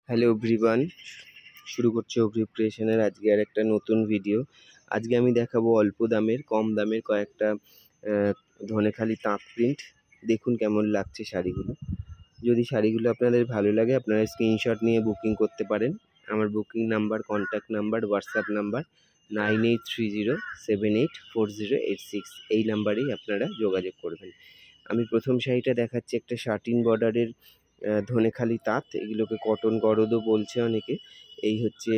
Hello everyone, শুরু করছি অভি ক্রিয়েশনের আজকে আর একটা নতুন ভিডিও। আজকে আমি দেখাবো অল্প দামের কম দামের কয়েকটা ধনেখালি তাঁত প্রিন্ট। দেখুন কেমন লাগছে শাড়িগুলো। যদি শাড়িগুলো আপনাদের ভালো লাগে আপনারা স্ক্রিনশট নিয়ে বুকিং করতে পারেন। আমার booking number, contact number, WhatsApp number 9830784086। এই নাম্বারেই আপনারা যোগাযোগ করবেন। আমি প্রথম শাড়িটা দেখাচ্ছি, একটা শাটিন বর্ডারের ধনেখালি তাঁত, এগুলোকে কটন গরদও বলছে অনেকে। এই হচ্ছে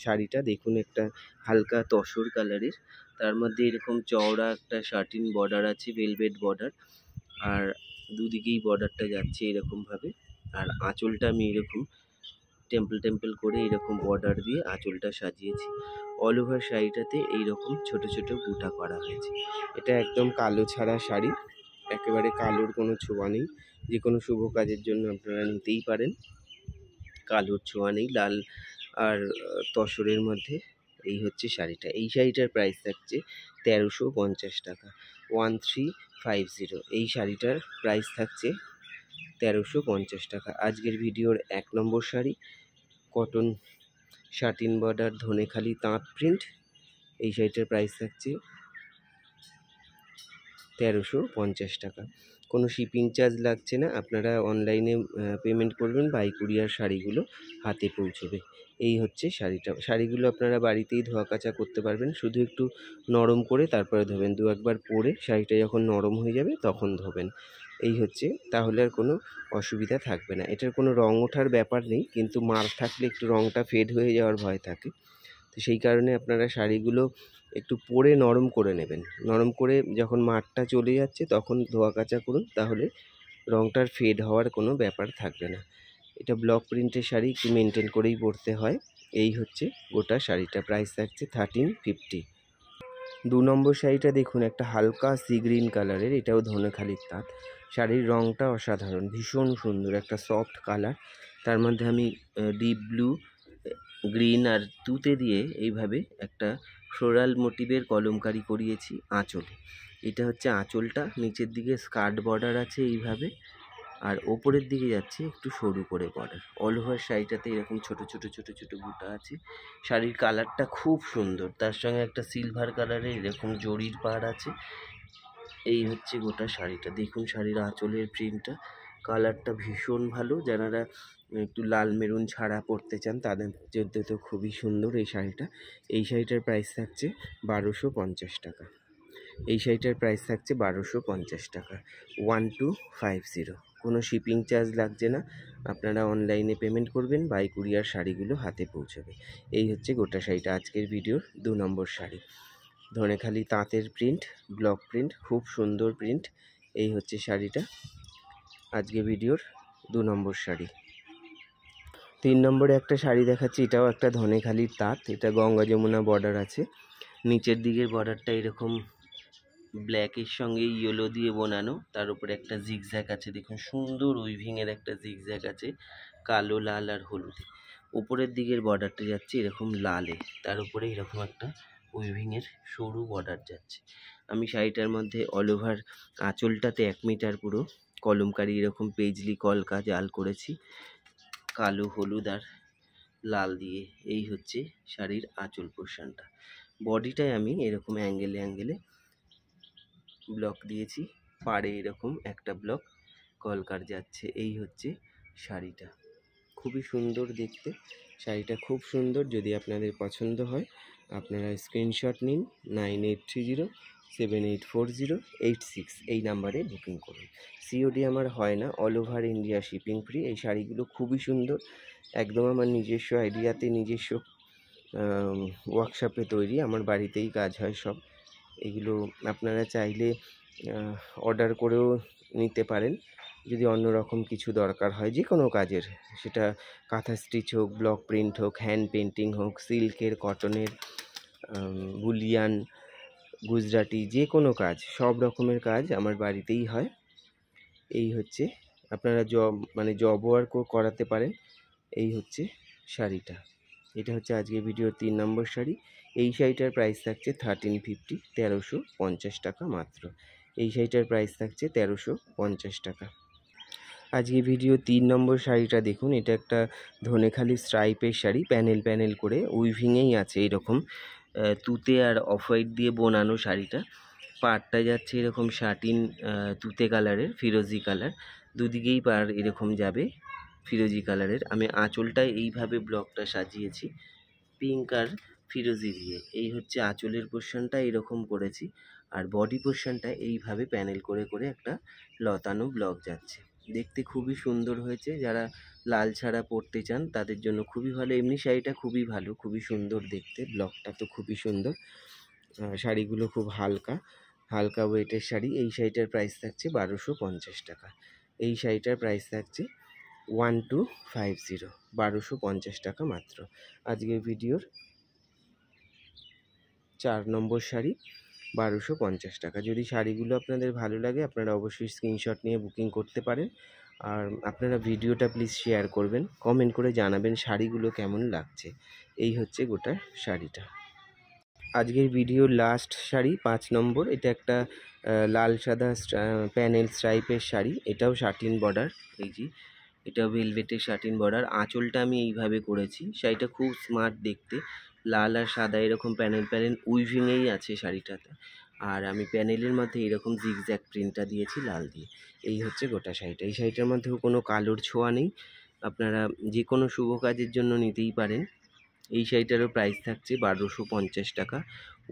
শাড়িটা। দেখুন, একটা হালকা তসর কালারের, তার মধ্যে এরকম চওড়া একটা শাটিন বর্ডার আছে, ভেলভেট বর্ডার, আর দুদিকেই বর্ডারটা যাচ্ছে এরকমভাবে। আর আঁচলটা আমি এরকম টেম্পল করে এরকম বর্ডার দিয়ে আঁচলটা সাজিয়েছি। অল ওভার শাড়িটাতে এইরকম ছোট ছোট বুটা করা হয়েছে। এটা একদম কালো ছাড়া শাড়ি, একেবারে কালোর কোনো ছোঁয়া নেই। যে কোনো শুভ কাজের জন্য আপনারা নিতেই পারেন, কালোর ছোঁয়া নেই। লাল আর তসরের মধ্যে এই হচ্ছে শাড়িটা। এই শাড়িটার প্রাইস থাকছে 1350 টাকা, 1350। এই শাড়িটার প্রাইস থাকছে 1350 টাকা। আজকের ভিডিওর 1 নম্বর sari, cotton satin border Dhaniakhali তাঁত প্রিন্ট। এই শাড়িটার প্রাইস থাকছে 1350 টাকা। কোনো শিপিং চার্জ লাগছে না, আপনারা অনলাইনে পেমেন্ট করবেন, বাই কুরিয়ার শাড়িগুলো হাতে পৌঁছবে। এই হচ্ছে শাড়িটা। শাড়িগুলো আপনারা বাড়িতেই ধোয়া কাচা করতে পারবেন, শুধু একটু নরম করে তারপরে ধোবেন। 2-1 বার পরে শাড়িটা যখন নরম হয়ে যাবে তখন ধোবেন। এই হচ্ছে, তাহলে আর কোনো অসুবিধা থাকবে না। এটার কোনো রং ওঠার ব্যাপার নেই, কিন্তু মার থাকলে একটু রংটা ফেড হয়ে যাওয়ার ভয় থাকে। তো সেই কারণে আপনারা শাড়িগুলো একটু পরে নরম করে নেবেন। নরম করে যখন মারটা চলে যাচ্ছে তখন ধোয়া কাচা করুন, তাহলে রংটার ফেড হওয়ার কোনো ব্যাপার থাকবে না। এটা ব্লক প্রিন্টের শাড়ি, একটু মেনটেন করেই পরতে হয়। এই হচ্ছে গোটা শাড়িটা, প্রাইস থাকছে 1350। 2 নম্বর শাড়িটা দেখুন, একটা হালকা সি গ্রিন কালারের, এটাও ধনেখালির তাঁত। শাড়ির রংটা অসাধারণ, ভীষণ সুন্দর, একটা সফট কালার। তার মধ্যে আমি ডিপ ব্লু, গ্রিন আর তুতে দিয়ে এইভাবে একটা ফ্লোরাল মোটিভের কলমকারি করিয়েছি আঁচলে। এটা হচ্ছে আঁচলটা, নিচের দিকে স্কার্ট বর্ডার আছে এইভাবে, আর ওপরের দিকে যাচ্ছে একটু সরু করে বর্ডার। অল ওভার শাড়িটাতে এরকম ছোট ছোট ছোট ছোট বুটা আছে। শাড়ির কালারটা খুব সুন্দর, তার সঙ্গে একটা সিলভার কালারের এরকম জরির পাড় আছে। এই হচ্ছে গোটা শাড়িটা। দেখুন শাড়ির আঁচলের প্রিন্টটা, কালারটা ভীষণ ভালো। যারা একটু লাল মেরুন ছাড়া পরতে চান তাদের জন্য তো খুবই সুন্দর এই শাড়িটা। এই শাড়িটার প্রাইস থাকছে 1250 টাকা। এই শাড়িটার প্রাইস থাকছে 1250 টাকা, 1250। কোনো শিপিং চার্জ লাগছে না, আপনারা অনলাইনে পেমেন্ট করবেন, বাই কুরিয়ার শাড়িগুলো হাতে পৌঁছবে। এই হচ্ছে গোটা শাড়িটা। আজকের ভিডিওর 2 নম্বর শাড়ি, ধনেখালি তাঁতের প্রিন্ট, ব্লক প্রিন্ট, খুব সুন্দর প্রিন্ট। এই হচ্ছে শাড়িটা, আজকে ভিডিওর 2 নম্বর শাড়ি। 3 নম্বরে একটা শাড়ি দেখাচ্ছি, এটাও একটা ধনেখালির তাঁত। এটা গঙ্গা যমুনা বর্ডার আছে, নিচের দিকের বর্ডারটা এরকম ব্ল্যাকের সঙ্গে ইয়েলো দিয়ে বোনানো, তার উপরে একটা জিগজ্যাগ আছে। দেখুন সুন্দর উইভিংয়ের একটা জিগজ্যাগ আছে, কালো, লাল আর হলুদে। উপরের দিকের বর্ডারটা যাচ্ছে এরকম লালে, তার উপরে এরকম একটা উইভিংয়ের সরু বর্ডার যাচ্ছে। আমি শাড়িটার মধ্যে অল ওভার আঁচলটাতে 1 মিটার পুরো কলমকারি এরকম পেজলি কলকা জাল করেছি, কালো, হলুদ আর লাল দিয়ে। এই হচ্ছে শাড়ির আঁচল পোর্শনটা। বডিটায় আমি এরকম অ্যাঙ্গেলে ব্লক দিয়েছি, পাড়ে এরকম একটা ব্লক কলকার যাচ্ছে। এই হচ্ছে শাড়িটা, খুবই সুন্দর দেখতে। শাড়িটা খুব সুন্দর, যদি আপনাদের পছন্দ হয় আপনারা স্ক্রিনশট নিন, 9830784086 এই নাম্বারে বুকিং করুন। সিওডি আমার হয় না, all over India shipping free. এই শাড়িগুলো খুবই সুন্দর, একদম আমার নিজস্ব আইডিয়াতে, নিজস্ব ওয়ার্কশপে তৈরি, আমার বাড়িতেই কাজ হয় সব। এগুলো আপনারা চাইলে অর্ডার করেও নিতে পারেন, যদি অন্য রকম কিছু দরকার হয় যে কোনো কাজের, সেটা কাঁথা স্টিচ হোক, ব্লক প্রিন্ট হোক, হ্যান্ড পেন্টিং হোক, সিল্কের, কটনের, বুলিয়ান, গুজরাটি, যে কোনো কাজ, সব রকমের কাজ আমার বাড়িতেই হয়। এই হচ্ছে, আপনারা জব ওয়ার্কও করাতে পারেন। এই হচ্ছে শাড়িটা। এটা হচ্ছে আজকের ভিডিওর 3 নম্বর শাড়ি। এই শাড়িটার প্রাইস থাকছে 1350, 1350 টাকা মাত্র। এই শাড়িটার প্রাইস থাকছে 1350 টাকা। আজকে ভিডিও 3 নম্বর শাড়িটা দেখুন। এটা একটা ধনেখালি স্ট্রাইপের শাড়ি, প্যানেল প্যানেল করে উইভিংয়েই আছে এরকম তুতে আর অফ হোয়াইট দিয়ে বোনানো শাড়িটা। পাড়টা যাচ্ছে এরকম শাটিন তুতে কালারের, ফিরোজি কালার, দুদিকেই পাড় এরকম যাবে ফিরোজি কালারের। আমি আঁচলটায় এইভাবে ব্লকটা সাজিয়েছি পিঙ্ক আর ফিরোজি দিয়ে। এই হচ্ছে আঁচলের পোর্শনটা এরকম করেছি, আর বডি পোর্শনটা এইভাবে প্যানেল করে করে একটা লতানো ব্লক যাচ্ছে। দেখতে খুবই সুন্দর হয়েছে। যারা লাল ছাড়া পরতে চান তাদের জন্য খুবই ভালো। এমনি শাড়িটা খুবই ভালো, খুবই সুন্দর দেখতে, ব্লকটা তো খুবই সুন্দর। শাড়িগুলো খুব হালকা হালকা ওয়েটের শাড়ি। এই শাড়িটার প্রাইস থাকছে 1250 টাকা। এই শাড়িটার প্রাইস থাকছে 1250, 1250 টাকা মাত্র। আজকের ভিডিওর 4 নম্বর শাড়ি 1250 টাকা। যদি শাড়িগুলো আপনাদের ভালো লাগে আপনারা অবশ্যই স্ক্রিনশট নিয়ে বুকিং করতে পারেন। আর আপনারা ভিডিওটা প্লিজ শেয়ার করবেন, কমেন্ট করে জানাবেন শাড়িগুলো কেমন লাগছে। এই হচ্ছে গোটা শাড়িটা। আজকের ভিডিওর লাস্ট শাড়ি 5 নম্বর। এটা একটা লাল সাদা প্যানেল স্ট্রাইপের শাড়ি। এটাও শাটিন বর্ডার, এই যে এটা ভেলভেটের শাটিন বর্ডার। আঁচলটা আমি এইভাবে করেছি। শাড়িটা খুব স্মার্ট দেখতে, লাল আর সাদা এরকম প্যানেল প্যানেল উইভিংয়েই আছে শাড়িটাতে। আর আমি প্যানেলের মধ্যে এরকম জিগজ্যাগ প্রিন্টটা দিয়েছি লাল দিয়ে। এই হচ্ছে গোটা শাড়িটা। এই শাড়িটার মধ্যেও কোনো কালোর ছোঁয়া নেই। আপনারা যে কোনো শুভ কাজের জন্য নিতেই পারেন। এই শাড়িটারও প্রাইস থাকছে 1250 টাকা,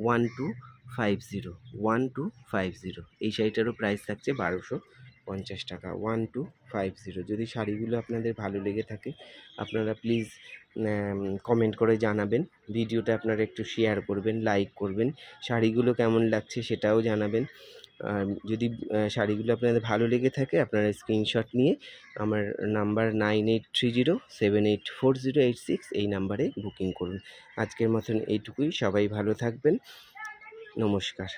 1250, 1250। এই শাড়িটারও প্রাইস থাকছে 1250 টাকা, 1250। যদি শাড়িগুলো আপনাদের ভালো লেগে থাকে আপনারা প্লিজ কমেন্ট করে জানাবেন। ভিডিওটা আপনারা একটু শেয়ার করবেন, লাইক করবেন। শাড়িগুলো কেমন লাগছে সেটাও জানাবেন। যদি শাড়িগুলো আপনাদের ভালো লেগে থাকে আপনারা স্ক্রিনশট নিয়ে আমার নাম্বার 9830784086 এই নাম্বারে বুকিং করুন। আজকের মতন এইটুকুই। সবাই ভালো থাকবেন। নমস্কার।